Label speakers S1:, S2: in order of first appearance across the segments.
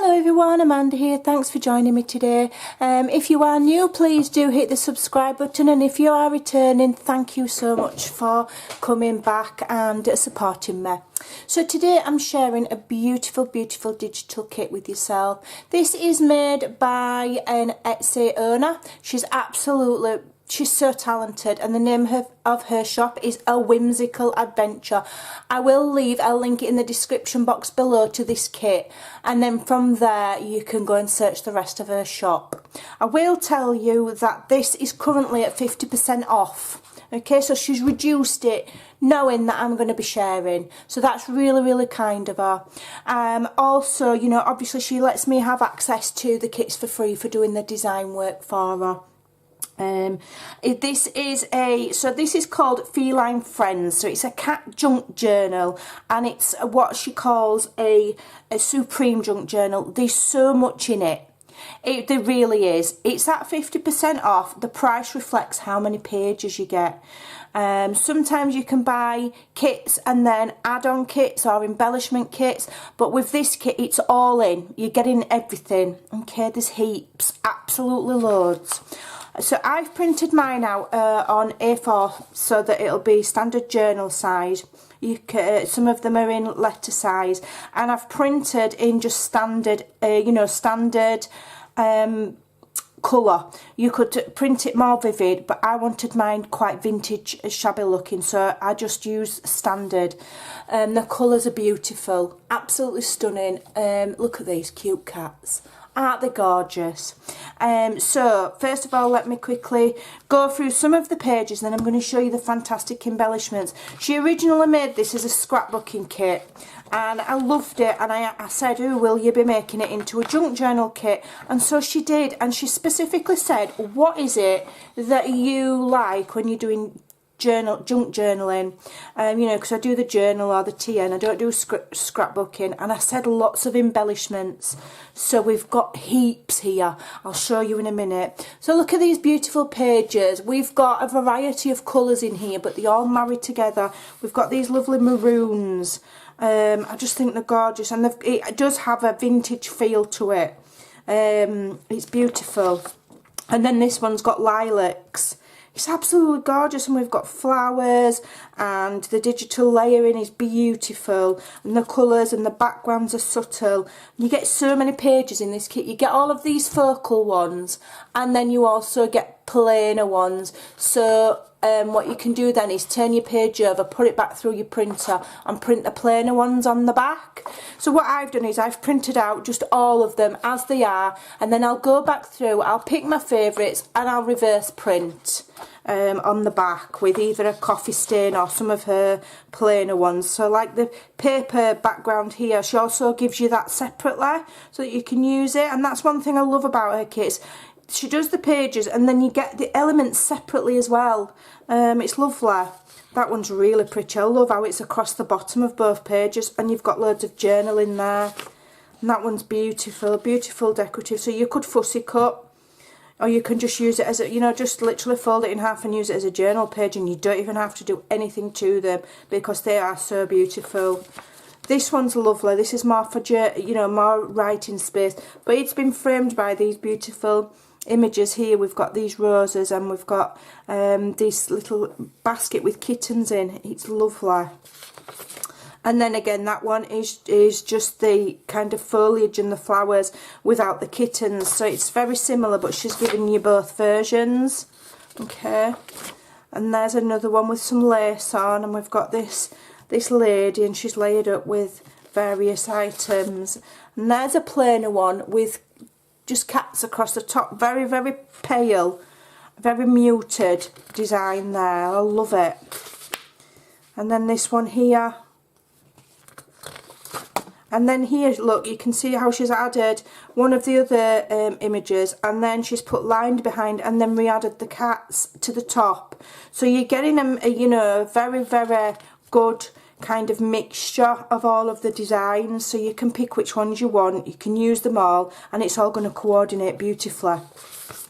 S1: Hello everyone, Amanda here. Thanks for joining me today. If you are new, please do hit the subscribe button, and if you are returning, thank you so much for coming back and supporting me. So today I'm sharing a beautiful digital kit with yourself. This is made by an Etsy owner. She's so talented, and the name of her shop is AWhimsicalAdventure. I will leave a link in the description box below to this kit, and then from there you can go and search the rest of her shop. I will tell you that this is currently at 50% off. Okay, so she's reduced it knowing that I'm going to be sharing, so that's really kind of her. Also, you know, obviously she lets me have access to the kits for free for doing the design work for her. This is called Feline Friends, so it's a cat junk journal, and it's what she calls a supreme junk journal. There's so much in it. There really is. It's at 50% off. The price reflects how many pages you get. Sometimes you can buy kits and then add-on kits or embellishment kits, but with this kit it's all in. You're getting everything. Okay, there's heaps, absolutely loads. So I've printed mine out on A4 so that it'll be standard journal size. Some of them are in letter size, and I've printed in just standard, standard colour. You could print it more vivid, but I wanted mine quite vintage, shabby looking, so I just used standard. The colours are beautiful, absolutely stunning. Look at these cute cats. Aren't they gorgeous? So first of all, let me quickly go through some of the pages, then I'm going to show you the fantastic embellishments. She originally made this as a scrapbooking kit, and I loved it, and I said, oh, will you be making it into a junk journal kit? And so she did, and she specifically said, what is it that you like when you're doing junk journaling? Because I do the journal or the TN, I don't do scrapbooking. And I said lots of embellishments, so we've got heaps here. I'll show you in a minute. So look at these beautiful pages. We've got a variety of colours in here, but they all marry together. We've got these lovely maroons. I just think they're gorgeous, and it does have a vintage feel to it. It's beautiful. And then this one's got lilacs. It's absolutely gorgeous, and we've got flowers, and the digital layering is beautiful, and the colours and the backgrounds are subtle. You get so many pages in this kit. You get all of these focal ones, and then you also get plainer ones. So what you can do then is turn your page over, put it back through your printer, and print the plainer ones on the back. So what I've done is I've printed out just all of them as they are, and then I'll go back through, I'll pick my favourites, and I'll reverse print on the back with either a coffee stain or some of her plainer ones. So like the paper background here, she also gives you that separately so that you can use it, and that's one thing I love about her kits. She does the pages, and then you get the elements separately as well. It's lovely. That one's really pretty. I love how it's across the bottom of both pages, and you've got loads of journal in there. And that one's beautiful, beautiful decorative. So you could fussy cut, or you can just use it as a, just literally fold it in half and use it as a journal page, and you don't even have to do anything to them because they are so beautiful. This one's lovely. This is more for, more writing space, but it's been framed by these beautiful images here. We've got these roses, and we've got this little basket with kittens in. It's lovely. And then again, that one is just the kind of foliage and the flowers without the kittens. So it's very similar, but she's giving you both versions. Okay. And there's another one with some lace on, and we've got this lady, and she's layered up with various items. And there's a plainer one with just cats across the top. Very pale, very muted design there. I love it. And then this one here. And then here, look, you can see how she's added one of the other images, and then she's put lined behind, and then re-added the cats to the top. So you're getting a very good kind of mixture of all of the designs, so you can pick which ones you want. You can use them all, and it's all going to coordinate beautifully.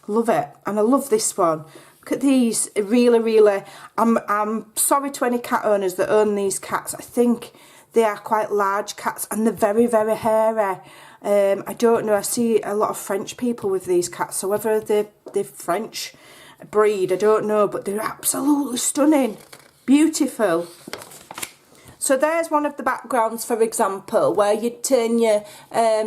S1: Love it. And I love this one. Look at these. Really, I'm sorry to any cat owners that own these cats. I think they are quite large cats, and they're very hairy. I don't know, I see a lot of French people with these cats, so whether they're French breed, I don't know, but they're absolutely stunning, beautiful. So there's one of the backgrounds, for example, where you'd turn your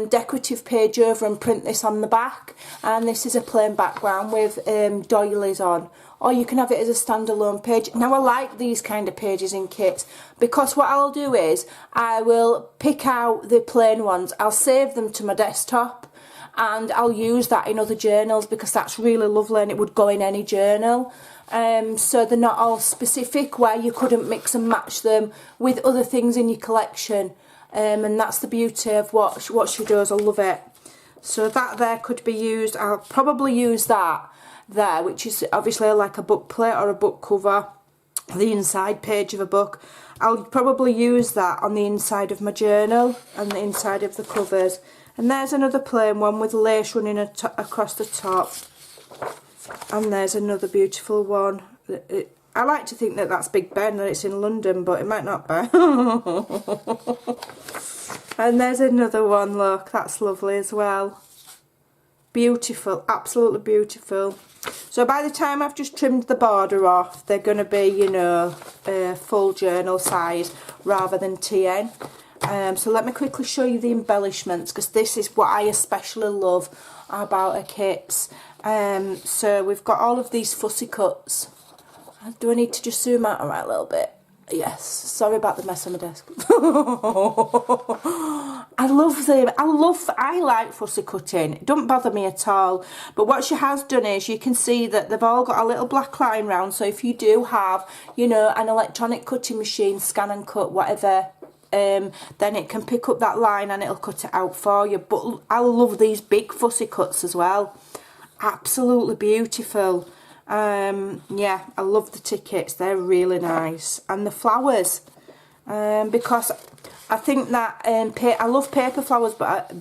S1: decorative page over and print this on the back, and this is a plain background with doilies on, or you can have it as a standalone page. Now I like these kind of pages in kits, because what I'll do is I will pick out the plain ones, I'll save them to my desktop, and I'll use that in other journals because that's really lovely and it would go in any journal. So they're not all specific where you couldn't mix and match them with other things in your collection, and that's the beauty of what she does. I love it. So that there could be used. I'll probably use that there, which is obviously like a book plate or a book cover, the inside page of a book. I'll probably use that on the inside of my journal and the inside of the covers. And there's another plain one with lace running across the top. And there's another beautiful one. I like to think that that's Big Ben, that it's in London, but it might not be. And there's another one, look, that's lovely as well. Beautiful, absolutely beautiful. So by the time I've just trimmed the border off, they're going to be, you know, full journal size rather than TN. So let me quickly show you the embellishments, because this is what I especially love about her kits. So we've got all of these fussy cuts. Do I need to just zoom out a little bit? Yes, sorry about the mess on my desk. I love them. I like fussy cutting. It don't bother me at all. But what she has done is, you can see that they've all got a little black line round. So if you do have, you know, an electronic cutting machine, scan and cut, whatever, then it can pick up that line and it'll cut it out for you. But I love these big fussy cuts as well. Absolutely beautiful. Yeah, I love the tickets, they're really nice. And the flowers, because I think that I love paper flowers, but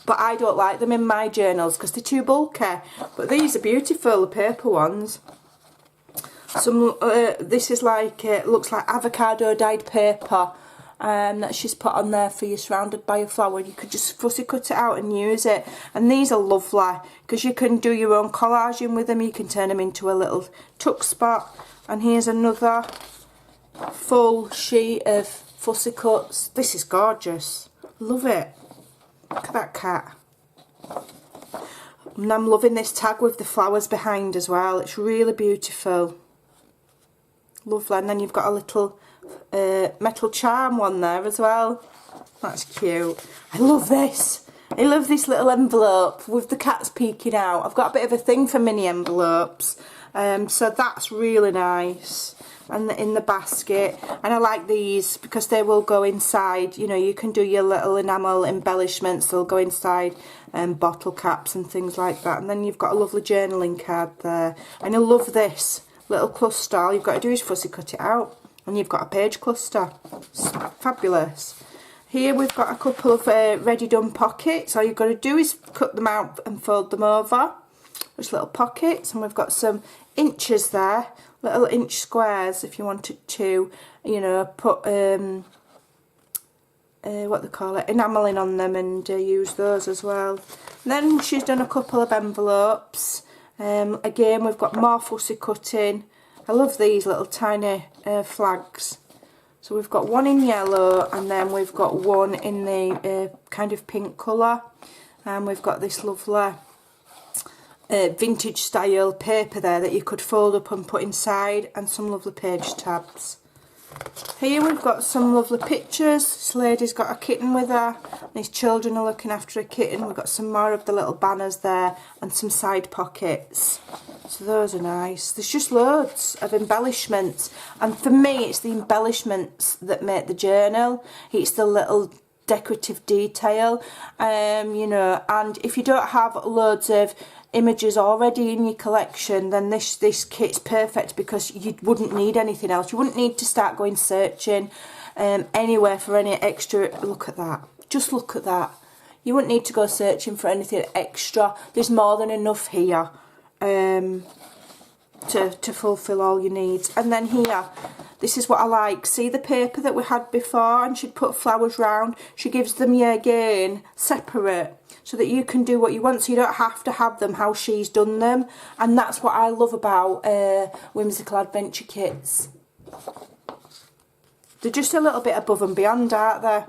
S1: I don't like them in my journals because they're too bulky. But these are beautiful, the paper ones. Some this is like, looks like avocado dyed paper that she's put on there for you, surrounded by a flower. You could just fussy cut it out and use it. And these are lovely because you can do your own collaging with them. You can turn them into a little tuck spot. And here's another full sheet of fussy cuts. This is gorgeous. Love it. Look at that cat. And I'm loving this tag with the flowers behind as well. It's really beautiful. Lovely. And then you've got a little metal charm one there as well. That's cute. I love this. I love this little envelope with the cats peeking out. I've got a bit of a thing for mini envelopes, so that's really nice. And in the basket, and I like these because they will go inside. You know, you can do your little enamel embellishments. They'll go inside bottle caps and things like that. And then you've got a lovely journaling card there. And I love this little cluster. All you've got to do is fussy cut it out. And you've got a page cluster. It's fabulous. Here we've got a couple of ready done pockets. All you've got to do is cut them out and fold them over. There's little pockets, and we've got some inches there, little inch squares if you wanted to, you know, put what they call it, enamelling on them, and use those as well. And then she's done a couple of envelopes. Again, we've got more fussy cutting. I love these little tiny flags. So we've got one in yellow, and then we've got one in the kind of pink colour. And we've got this lovely vintage style paper there that you could fold up and put inside, and some lovely page tabs. Here we've got some lovely pictures. This lady's got a kitten with her. These children are looking after a kitten. We've got some more of the little banners there and some side pockets. So those are nice. There's just loads of embellishments. And for me, it's the embellishments that make the journal. It's the little decorative detail. You know, and if you don't have loads of images already in your collection, then this kit's perfect, because you wouldn't need anything else. You wouldn't need to start going searching anywhere for any extra. Look at that, just look at that. You wouldn't need to go searching for anything extra. There's more than enough here to fulfill all your needs. And then here This is what I like. See the paper that we had before, and she'd put flowers round. She gives them you again separate, so that you can do what you want, so you don't have to have them how she's done them. And that's what I love about Whimsical Adventure kits. They're just a little bit above and beyond, aren't they?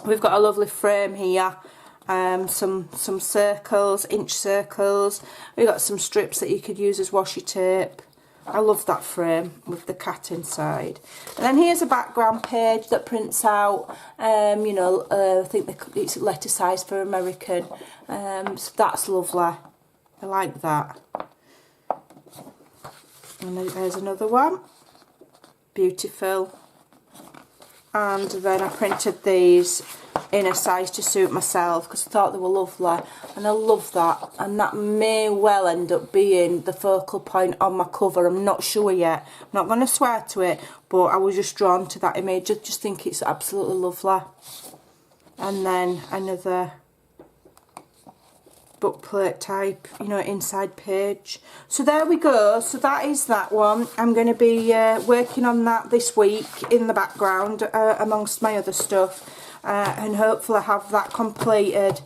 S1: We've got a lovely frame here. Some circles, inch circles. We've got some strips that you could use as washi tape. I love that frame with the cat inside. And then here's a background page that prints out, you know, I think it's letter size for American. So that's lovely. I like that. And there's another one. Beautiful. And then I printed these in a size to suit myself because I thought they were lovely, and I love that, and that may well end up being the focal point on my cover. I'm not sure yet, I'm not going to swear to it, but I was just drawn to that image. I just think it's absolutely lovely. And then another bookplate type, you know, inside page. So there we go. So that is that one. I'm going to be working on that this week in the background amongst my other stuff. And hopefully have that completed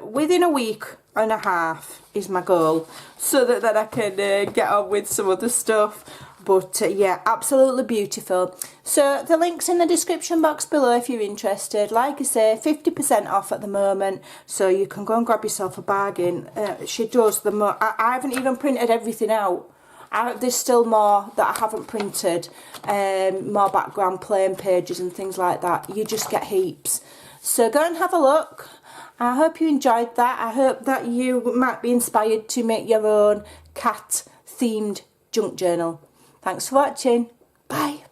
S1: within a week and a half is my goal, so that then I can get on with some other stuff. But yeah, absolutely beautiful. So the link's in the description box below if you're interested. Like I say, 50% off at the moment, so you can go and grab yourself a bargain. She does the more. I haven't even printed everything out. There's still more that I haven't printed, more background plain pages and things like that. You just get heaps. So go and have a look. I hope you enjoyed that. I hope that you might be inspired to make your own cat themed junk journal. Thanks for watching. Bye.